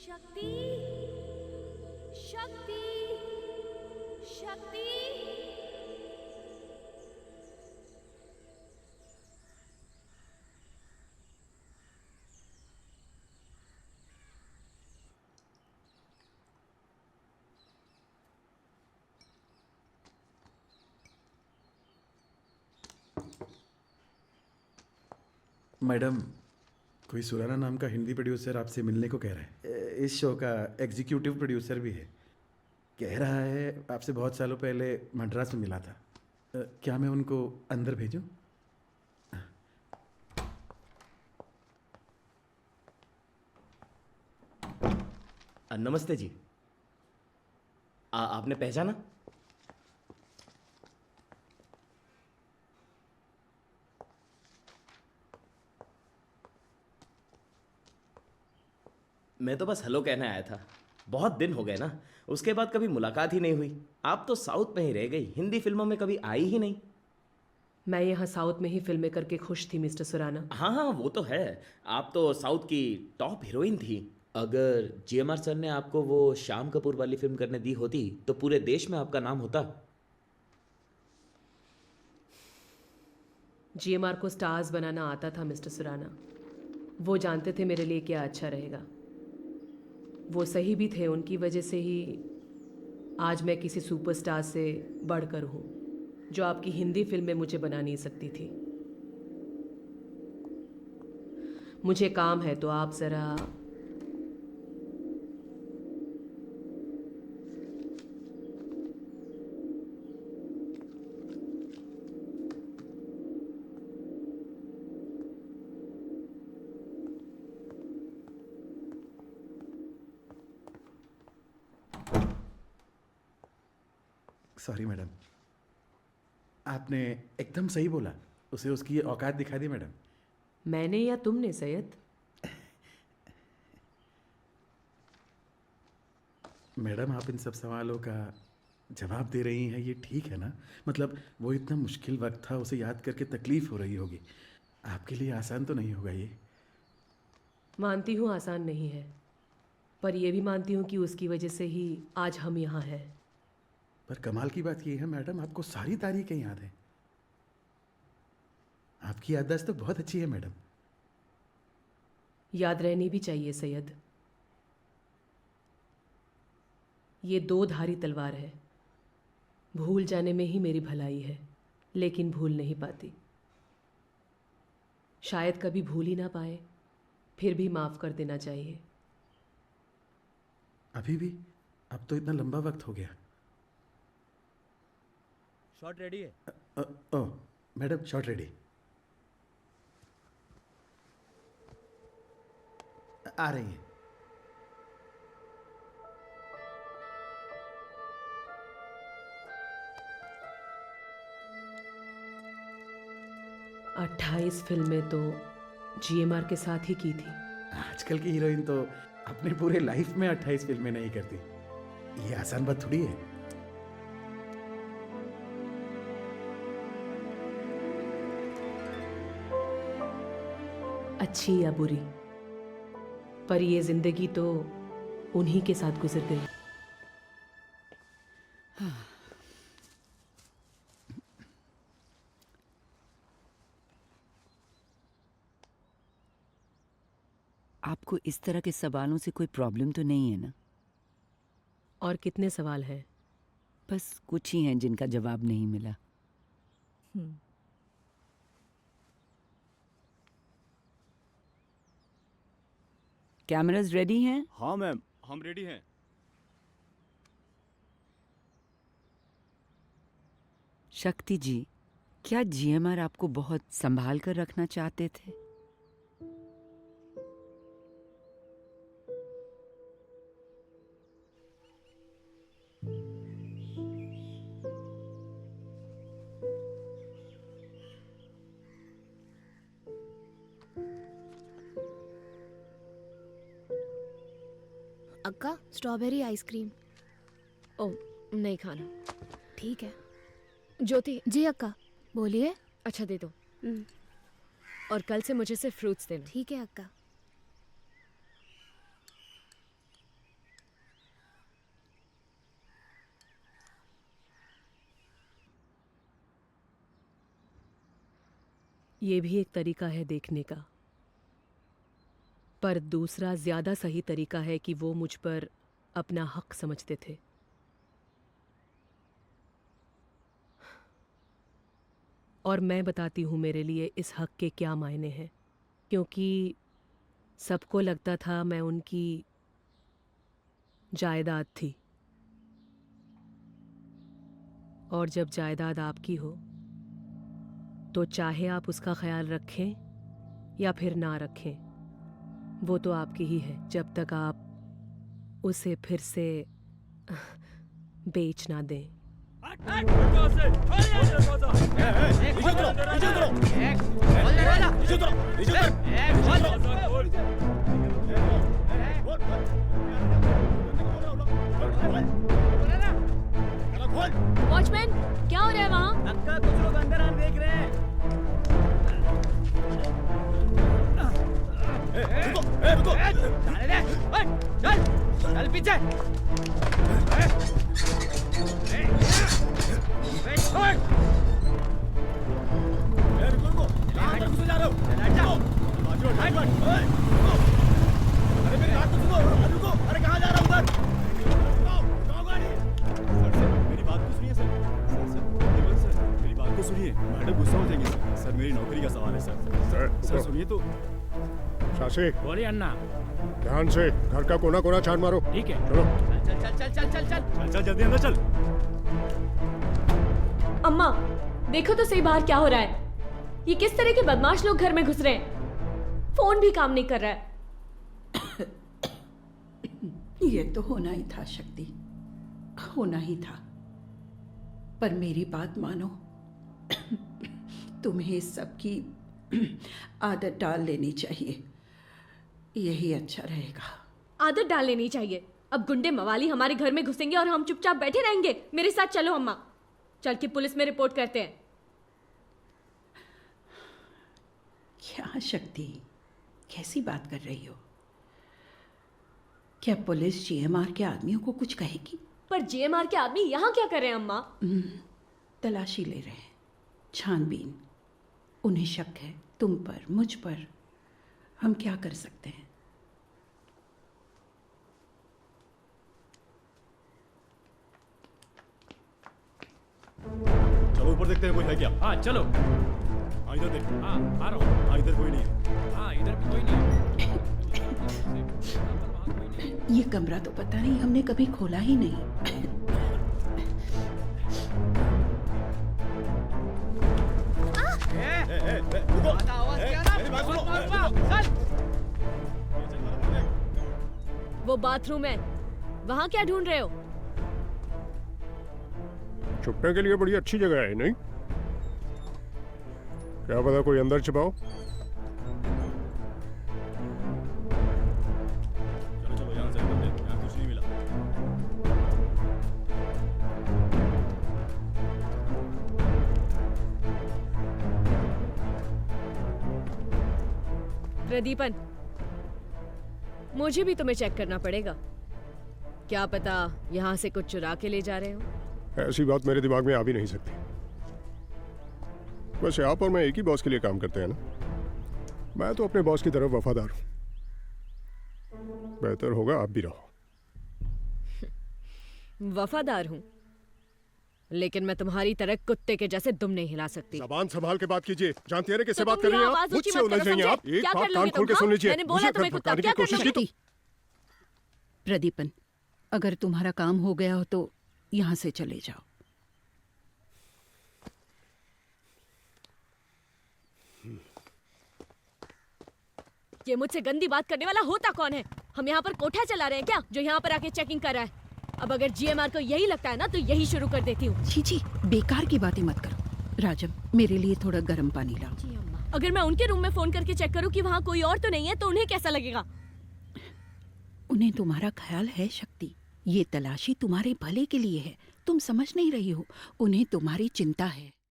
शक्ति शक्ति शक्ति। मैडम, कोई सुराना नाम का हिंदी प्रोड्यूसर आपसे मिलने को कह रहा है। इस शो का एग्जीक्यूटिव प्रोड्यूसर भी है। कह रहा है आपसे बहुत सालों पहले मद्रास में मिला था। क्या मैं उनको अंदर भेजूं? नमस्ते जी। आपने पहचाना? मैं तो बस हेलो कहने आया था। बहुत दिन हो गए ना, उसके बाद कभी मुलाकात ही नहीं हुई। आप तो साउथ में ही रह गई, हिंदी फिल्मों में कभी आई ही नहीं। मैं यहाँ साउथ में ही फिल्में करके खुश थी मिस्टर सुराना। हाँ हाँ, वो तो है। आप तो साउथ की टॉप हीरोइन थी। अगर जीएमआर सर ने आपको वो श्याम कपूर वाली फिल्म करने दी होती तो पूरे देश में आपका नाम होता। जीएमआर को स्टार्स बनाना आता था मिस्टर सुराना। वो जानते थे मेरे लिए क्या अच्छा रहेगा। वो सही भी थे, उनकी वजह से ही आज मैं किसी सुपरस्टार से बढ़कर हूँ, जो आपकी हिंदी फिल्म में मुझे बना नहीं सकती थी। मुझे काम है तो आप ज़रा सॉरी मैडम, आपने एकदम सही बोला। उसे उसकी औकात दिखा दी मैडम। मैंने या तुमने सैयद? मैडम, आप इन सब सवालों का जवाब दे रही हैं, ये ठीक है ना? मतलब वो इतना मुश्किल वक्त था, उसे याद करके तकलीफ हो रही होगी। आपके लिए आसान तो नहीं होगा ये। मानती हूँ आसान नहीं है, पर यह भी मानती हूँ कि उसकी वजह से ही आज हम यहाँ हैं। पर कमाल की बात ये है मैडम, आपको सारी तारीखें याद हैं। आपकी याददाश्त तो बहुत अच्छी है मैडम। याद रहनी भी चाहिए सैयद। ये दो धारी तलवार है। भूल जाने में ही मेरी भलाई है, लेकिन भूल नहीं पाती। शायद कभी भूल ही ना पाए, फिर भी माफ़ कर देना चाहिए। अभी भी? अब तो इतना लंबा वक्त हो गया। शॉट रेडी है। ओह मैडम, शॉट रेडी। आ रही हैं। अट्ठाईस फिल्में तो जीएमआर के साथ ही की थी। आजकल की हीरोइन तो अपने पूरे लाइफ में 28 फिल्में नहीं करती। ये आसान बात थोड़ी है। अच्छी या बुरी, पर ये जिंदगी तो उन्हीं के साथ गुजर गई। आपको इस तरह के सवालों से कोई प्रॉब्लम तो नहीं है ना? और कितने सवाल हैं? बस कुछ ही हैं जिनका जवाब नहीं मिला। कैमरास रेडी हैं? हाँ मैम, हम रेडी हैं। शक्ति जी, क्या जीएमआर आपको बहुत संभाल कर रखना चाहते थे? अक्का, स्ट्रॉबेरी आइसक्रीम। ओ, नहीं खाना। ठीक है। ज्योति, जी अक्का, बोलिए। अच्छा दे दो। हम्म, और कल से मुझे सिर्फ फ्रूट्स देना। ठीक है अक्का। ये भी एक तरीका है देखने का, पर दूसरा ज्यादा सही तरीका है कि वो मुझ पर अपना हक समझते थे। और मैं बताती हूँ मेरे लिए इस हक के क्या मायने हैं, क्योंकि सबको लगता था मैं उनकी जायदाद थी, और जब जायदाद आपकी हो तो चाहे आप उसका ख्याल रखें या फिर ना रखें, वो तो आपकी ही है जब तक आप उसे फिर से बेच ना दें। वॉचमैन, क्या हो रहा है वहाँ? अक्का, कुछ लोग अंदर आ देख रहे हैं। चल चल पीछे। अरे मेरी बात तो सुनो, रुको। अरे कहाँ जा रहा हूँ उधर? मेरी बात तो सुनिए सर, मेरी बात तो सुनिए। मैडम गुस्सा हो जाएंगे सर, मेरी नौकरी का सवाल है सर, सुनिए तो। शासी, बोलिए अन्ना। ध्यान से घर का कोना कोना छान मारो। ठीक है। चलो। चल चल चल चल चल चल चल जल्दी अंदर चल। अम्मा, देखो तो सही बाहर क्या हो रहा है। ये किस तरह के बदमाश लोग घर में घुस रहे हैं। फोन भी काम नहीं कर रहा है। ये तो होना ही था शक्ति, होना ही था। पर मेरी बात मानो, तुम्हें इस सब की आदत डाल लेनी चाहिए, यही अच्छा रहेगा। आदत डाल लेनी चाहिए। अब गुंडे मवाली हमारे घर में घुसेंगे और हम चुपचाप बैठे रहेंगे। मेरे साथ चलो अम्मा, चल के पुलिस में रिपोर्ट करते हैं। क्या शक्ति, कैसी बात कर रही हो? क्या पुलिस जीएमआर के आदमियों को कुछ कहेगी? पर जेएमआर के आदमी यहाँ क्या कर रहे हैं अम्मा? तलाशी ले रहे हैं, छानबीन। उन्हें शक है तुम पर, मुझ पर। हम क्या कर सकते हैं? चलो ऊपर देखते हैं कोई है क्या। हाँ चलो। हाँ इधर देख। हाँ आ रहा हूँ। हाँ इधर कोई नहीं है। हाँ इधर भी कोई नहीं है। ये कमरा तो पता नहीं, हमने कभी खोला ही नहीं। वो बाथरूम है, वहाँ क्या ढूंढ रहे हो? छुपने के लिए बड़ी अच्छी जगह है, नहीं? क्या पता कोई अंदर छिपाओ। चलो चलो यहाँ से निकलते हैं, यहाँ कुछ नहीं मिला। प्रदीपन, मुझे भी तुम्हें चेक करना पड़ेगा। क्या पता यहाँ से कुछ चुरा के ले जा रहे हो। ऐसी बात मेरे दिमाग में आ भी नहीं सकती। वैसे आप और मैं एक ही बॉस के लिए काम करते हैं ना? मैं तो अपने बॉस की तरफ वफादार हूं। बेहतर होगा आप भी रहो। वफादार हूँ, लेकिन मैं तुम्हारी तरह कुत्ते के जैसे दुम नहीं हिला सकती। जबान संभाल के बात कीजिए। जानती है ना किससे तो बात तुम कर रही ये हैं आप? आवाज ऊंची मुझसे मत करो, उलझ रही हैं आप। समझे? एक क्या बात कर कान लोगे खोल के तुम, सुन हाँ? लीजिए। मैंने बोला मुझे तुम्हें घर कुत्ता, भटकाने की क्या कर कोशिश लोगे? की तो प्रदीपन, अगर तुम्हारा काम हो गया हो तो यहाँ से चले जाओ। ये मुझसे गंदी बात करने वाला होता कौन है? हम यहाँ पर कोठा चला रहे हैं क्या, जो यहाँ पर आके चेकिंग कर रहा है? अब अगर जीएमआर को यही लगता है ना, तो यही शुरू कर देती हूँ। छी छी, बेकार की बातें मत करो। राजम, मेरे लिए थोड़ा गर्म पानी लाओ। जी अम्मा। अगर मैं उनके रूम में फोन करके चेक करूँ कि वहाँ कोई और तो नहीं है, तो उन्हें कैसा लगेगा? उन्हें तुम्हारा ख्याल है शक्ति। ये तलाशी तुम्हारे भले के लिए है, तुम समझ नहीं रही हो। उन्हें तुम्हारी चिंता है।